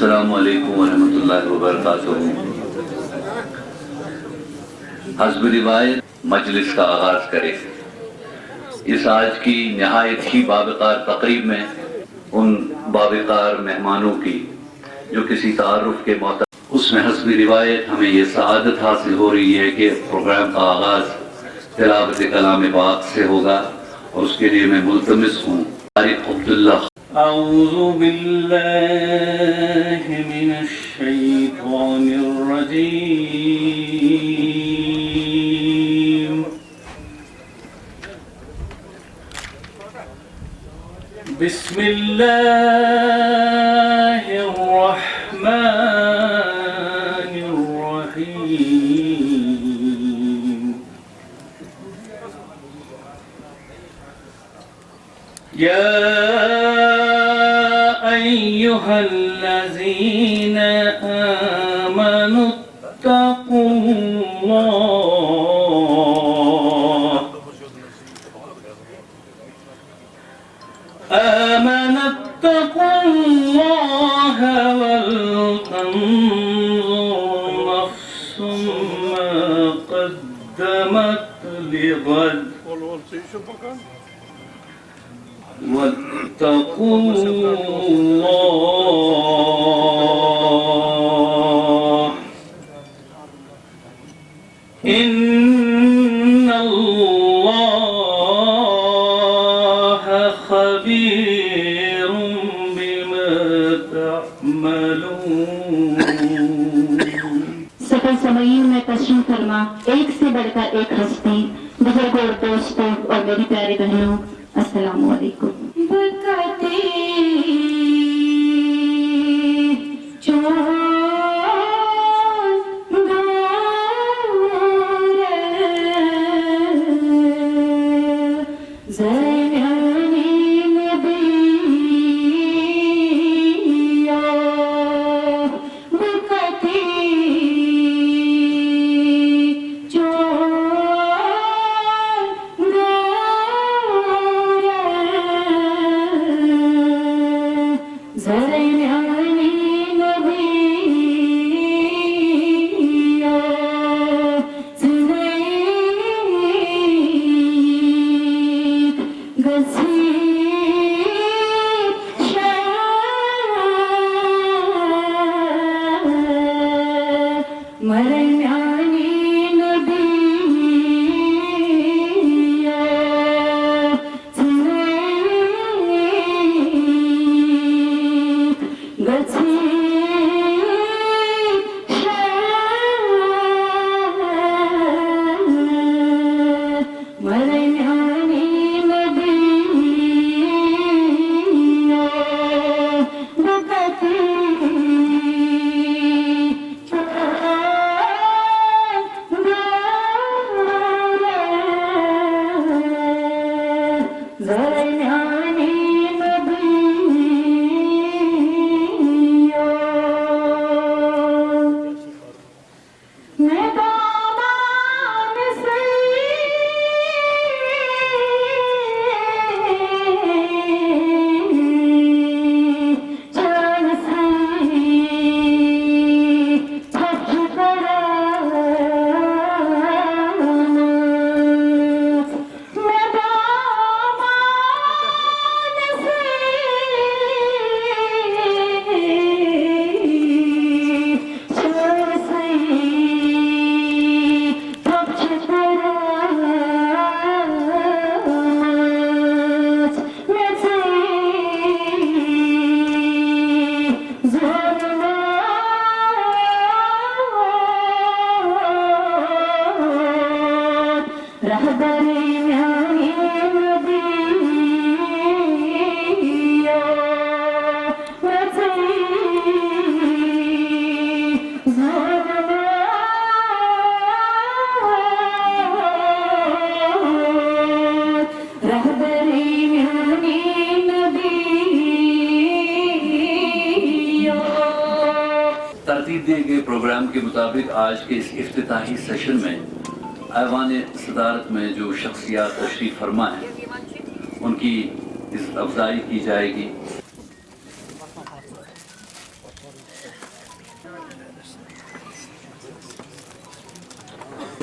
السلام علیکم ورحمۃ اللہ وبرکاتہ۔ حسب روایت مجلس کا آغاز کرے۔ اس آج کی نہایت ہی باوقار تقریب میں ان باوقار مہمانوں کی جو کسی تعارف کے معتبر، اس میں حسب روایت ہمیں یہ سعادت حاصل ہو رہی ہے کہ پروگرام کا آغاز تلاوت کلام پاک سے ہوگا، اور اس کے لیے میں ملتمس ہوں طارق عبداللہ۔ اعوذ باللہ من الشیطان الرجیم، بسم اللہ الرحمن الرحیم۔ یا أيها الذين آمنوا اتقوا الله ولتنظر نفس ما قدمت لغد واتقوا الله إن الله خبير بما تعملون۔ سفر سمعین میں تشریف فرما ایک سے بڑھ کر ایک ہستی، بزرگوں اور دوستوں اور میری پیاری بہنوں، السلام علیکم۔ ترتیب دیے گئے پروگرام کے مطابق آج کے اس افتتاحی سیشن میں ایوان صدارت میں جو شخصیات تشریف فرما ہیں ان کی عزت افزائی کی جائے گی۔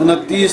29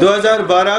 2012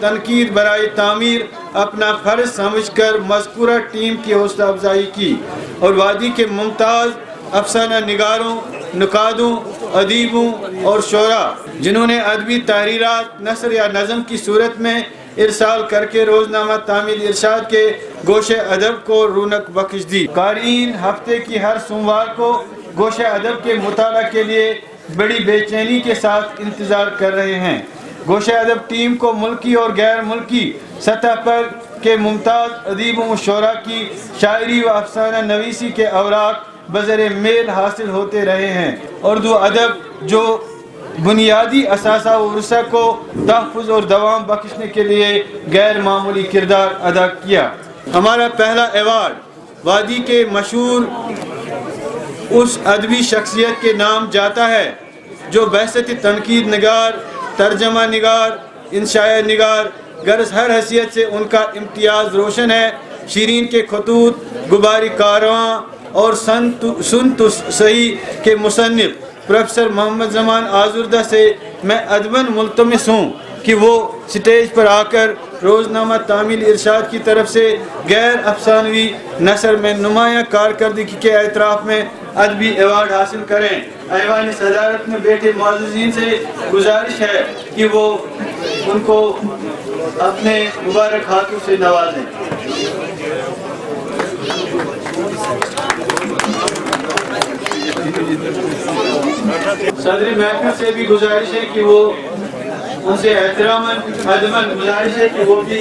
تنقید برائے تعمیر اپنا فرض سمجھ کر مذکورہ ٹیم کی حوصلہ افزائی کی، اور وادی کے ممتاز افسانہ نگاروں، نقادوں، ادیبوں اور شعراء جنہوں نے ادبی تحریرات نثر یا نظم کی صورت میں ارسال کر کے روزنامہ تعمیل ارشاد کے گوشے ادب کو رونق بخش دی۔ قارئین ہفتے کی ہر سوموار کو گوشے ادب کے مطالعہ کے لیے بڑی بے چینی کے ساتھ انتظار کر رہے ہیں۔ گوشے ادب ٹیم کو ملکی اور غیر ملکی سطح پر کے ممتاز ادیبوں و شعراء کی شاعری و افسانہ نویسی کے اوراق بذر میل حاصل ہوتے رہے ہیں۔ اردو ادب جو بنیادی اثاثہ و ورثہ کو تحفظ اور دوام بخشنے کے لیے غیر معمولی کردار ادا کیا۔ ہمارا پہلا ایوارڈ وادی کے مشہور اس ادبی شخصیت کے نام جاتا ہے جو بحثت تنقید نگار، ترجمہ نگار، انشائیہ نگار، غرض ہر حیثیت سے ان کا امتیاز روشن ہے۔ شیرین کے خطوط، غباری کارواں اور سن تو صحیح کے مصنف پروفیسر محمد زمان آزردہ سے میں ادباً ملتمس ہوں کہ وہ سٹیج پر آ کر روزنامہ تعمیل ارشاد کی طرف سے غیر افسانوی نثر میں نمایاں کارکردگی کے اعتراف میں ادبی ایوارڈ حاصل کریں۔ ایوان صدارت میں بیٹھے معززین سے گزارش ہے کہ وہ ان کو اپنے مبارک ہاتھوں سے نوازیں۔ صدر محکمہ سے بھی گزارش ہے کہ وہ ان سے احتراماً ادباً گزارش ہے کہ وہ بھی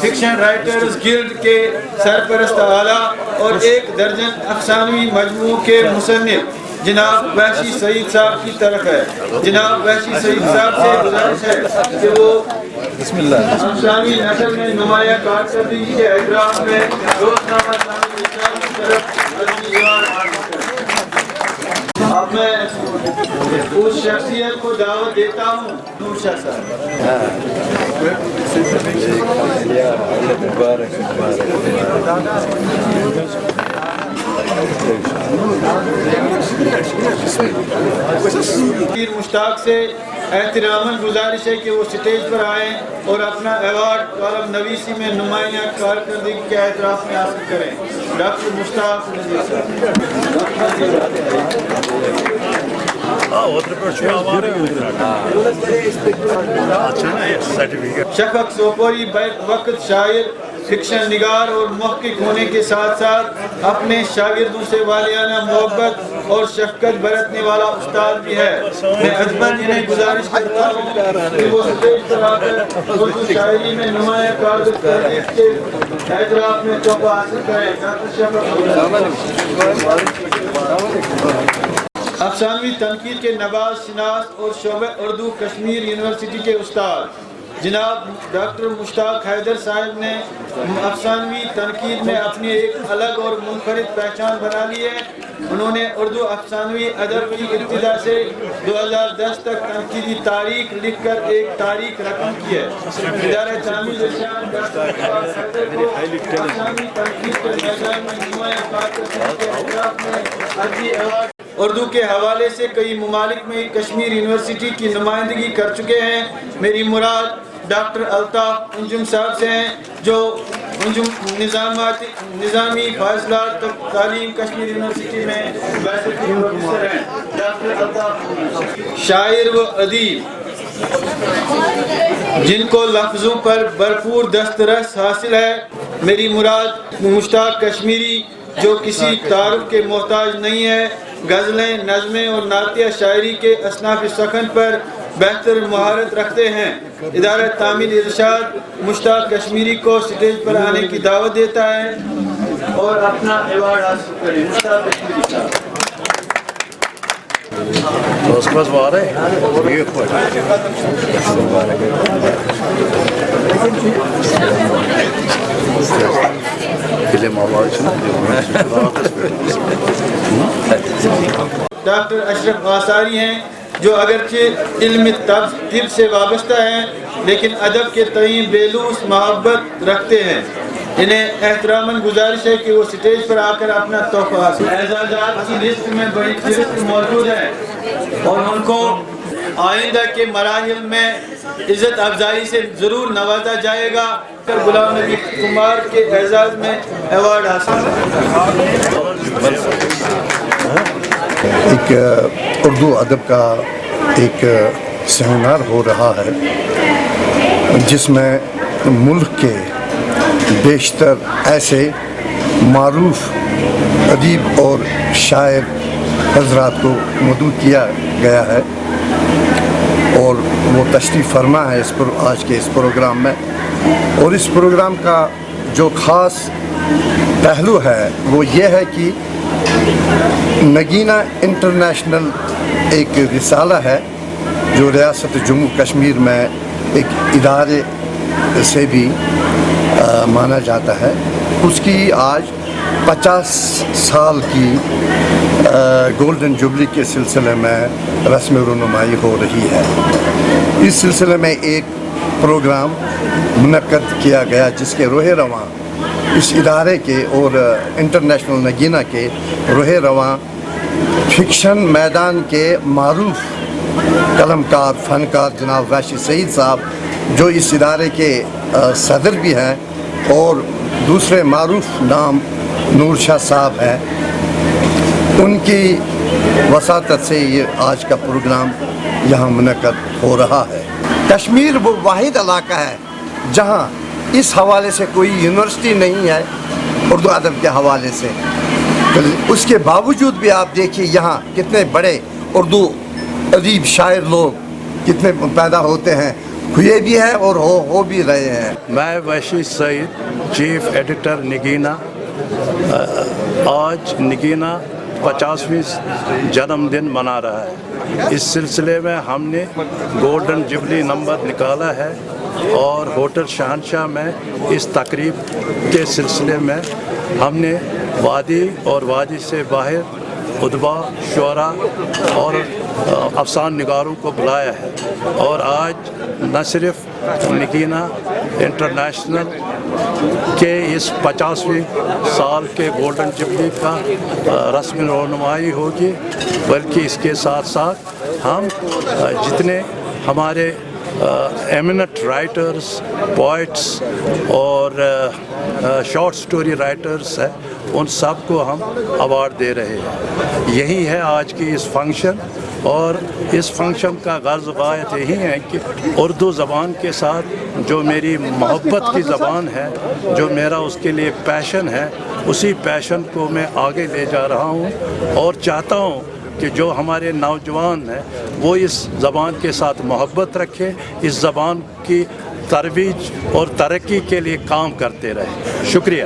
فکشن رائٹرز گلڈ کے سرپرست اعلیٰ اور 1 درجن افسانوی مجموعوں کے مصنف جناب وحشی سعید صاحب کی طرف ہے۔ جناب وحشی سعید صاحب سے گزارش ہے کہ وہ افسانوی نثر میں نمایاں کارکردگی کے اعتراف میں روزنامہ تعمیل ارشاد کی طرف ادبی ایوارڈ حاصل کریں۔ اب میں اس شخصیت کو دعوت دیتا ہوں، نور شاہ صاحب۔ پیر مشتاق سے احتراماً گزارش ہے کہ وہ سٹیج پر آئیں اور اپنا ایوارڈ کالم نویسی میں نمایاں کارکردگی کے اعتراف میں حاصل کریں۔ ڈاکٹر مشتاق نذیر شفق سوپوری وقت شاعر، فکشن نگار اور محقق ہونے کے ساتھ ساتھ اپنے شاگردوں سے والیانہ محبت اور شفقت برتنے والا استاد بھی ہے۔ میں ادباً انہیں گزارش کرتا ہوں کہ وہ سٹیج پر آ کر اردو شاعری میں نمایاں کارکردگی کے اعتراف میں تحفہ حاصل کریں۔ ڈاکٹر شفق افسانوی تنقید کے نواز شناس اور شعبہ اردو کشمیر یونیورسٹی کے استاد جناب ڈاکٹر مشتاق حیدر صاحب نے افسانوی تنقید میں اپنی ایک الگ اور منفرد پہچان بنا لی ہے۔ انہوں نے اردو افسانوی ادب کی ابتدا سے 2010 تک تنقیدی تاریخ لکھ کر ایک تاریخ رقم کی ہے۔ ادارہ تعمیل ارشاد ڈاکٹر مشتاق حیدر کو افسانوی تنقید کے میدان میں نمایاں کارکردگی کے اعتراف میں ادبی ایوارڈ اردو کے حوالے سے کئی ممالک میں کشمیر یونیورسٹی کی نمائندگی کر چکے ہیں۔ میری مراد ڈاکٹر الطاف انجم صاحب سے ہیں جو نظامی فاضلات تعلیم کشمیر یونیورسٹی میں بیسٹری پروفیسر ہیں۔ ڈاکٹر الطاف شاعر و ادیب جن کو لفظوں پر بھرپور دسترس حاصل ہے۔ میری مراد مشتاق کشمیری جو کسی تعارف کے محتاج نہیں ہے، غزلیں، نظمیں اور نعتیہ شاعری کے اصناف سخن پر بہتر مہارت رکھتے ہیں۔ ادارہ تعمیل ارشاد مشتاق کشمیری کو سٹیج پر آنے کی دعوت دیتا ہے اور اپنا ایوارڈ حاصل کریں۔ مشتاق کشمیری صاحب۔ ڈاکٹر اشرف آثاری ہیں جو اگرچہ علم طب سے وابستہ ہیں لیکن ادب کے تئیں بے لوث محبت رکھتے ہیں۔ انہیں احتراماً گزارش ہے کہ وہ سٹیج پر آ کر اپنا تحفہ حاصل اعزازات کی لسٹ میں بڑی فہرست موجود ہے اور ان کو آئندہ کے مراحل میں عزت افزائی سے ضرور نوازا جائے گا۔ غلام نبی کمار کے اعزاز میں ایوارڈ حاصل ایک اردو ادب کا ایک سیمینار ہو رہا ہے جس میں ملک کے بیشتر ایسے معروف ادیب اور شاعر حضرات کو مدعو کیا گیا ہے اور وہ تشریف فرما ہے آج کے اس پروگرام میں۔ اور اس پروگرام کا جو خاص پہلو ہے وہ یہ ہے کہ نگینہ انٹرنیشنل ایک رسالہ ہے جو ریاست جموں کشمیر میں ایک ادارے سے بھی مانا جاتا ہے، اس کی آج 50 سال کی گولڈن جوبلی کے سلسلے میں رسم رونمائی ہو رہی ہے۔ اس سلسلے میں ایک پروگرام منعقد کیا گیا جس کے روح رواں اس ادارے کے اور انٹرنیشنل نگینہ کے روح رواں فکشن میدان کے معروف قلمکار فنکار جناب راشد سعید صاحب جو اس ادارے کے صدر بھی ہیں اور دوسرے معروف نام نور شاہ صاحب ہیں، ان کی وساطت سے یہ آج کا پروگرام یہاں منعقد ہو رہا ہے۔ کشمیر وہ واحد علاقہ ہے جہاں اس حوالے سے کوئی یونیورسٹی نہیں ہے اردو ادب کے حوالے سے، اس کے باوجود بھی آپ دیکھیے یہاں کتنے بڑے اردو ادیب شاعر لوگ کتنے پیدا ہوتے ہیں، ہوئے بھی ہیں اور ہو بھی رہے ہیں۔ میں وحشی سعید، چیف ایڈیٹر نگینہ۔ آج نگینہ 50ویں جنم دن منا رہا ہے۔ اس سلسلے میں ہم نے گولڈن جبلی نمبر نکالا ہے اور ہوٹل شہنشاہ میں اس تقریب کے سلسلے میں ہم نے وادی اور وادی سے باہر ادبا، شعراء اور افسان نگاروں کو بلایا ہے اور آج نہ صرف نگینہ انٹرنیشنل کے اس 50ویں سال کے گولڈن جبلی کا رسم رونمائی ہوگی بلکہ اس کے ساتھ ساتھ ہم جتنے ہمارے ایمنٹ رائٹرز، پوائٹس اور شارٹ سٹوری رائٹرز ہیں ان سب کو ہم ایوارڈ دے رہے ہیں۔ یہی ہے آج کی اس فنکشن اور اس فنکشن کا غرض غایت یہی ہے کہ اردو زبان کے ساتھ جو میری محبت کی زبان ہے، جو میرا اس کے لیے پیشن ہے، اسی پیشن کو میں آگے لے جا رہا ہوں اور چاہتا ہوں کہ جو ہمارے نوجوان ہیں وہ اس زبان کے ساتھ محبت رکھیں، اس زبان کی ترویج اور ترقی کے لیے کام کرتے رہیں۔ شکریہ۔